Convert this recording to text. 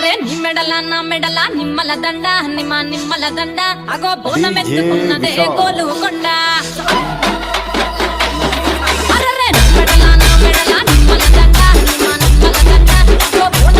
అర్రరే నీ మెడల నా మెడల నిమ్మల దండ నిమ్మల దండ అగో బోనం ఎత్తుకున్నదే గోలుకొండ అర్రరే నీ మెడల నా మెడల నిమ్మల దండ నిమ్మల దండ అగో